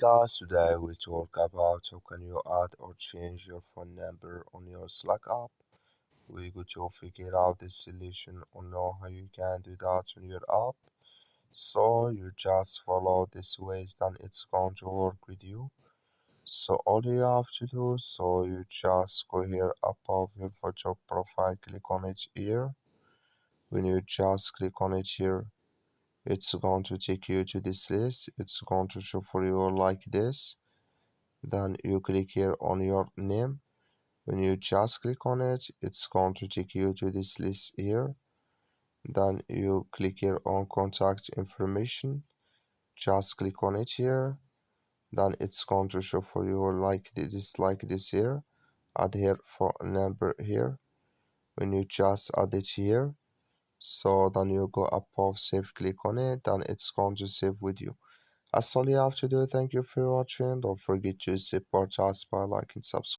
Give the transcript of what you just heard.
podcast. Today we talk about how can you add or change your phone number on your Slack app. We go to figure out the solution or know how you can do that on your app. So you just follow this ways, then it's going to work with you. So all you have to do, so you just go here above your photo profile, click on it here. When you just click on it here, it's going to take you to this list. It's going to show for you like this. Then you click here on your name. When you just click on it, it's going to take you to this list here. Then you click here on contact information. Just click on it here. Then it's going to show for you like this here. Add here for a number here. When you just add it here, so then you go above save, click on it, then it's going to save with you. That's all you have to do. Thank you for watching. Don't forget to support us by liking, subscribe.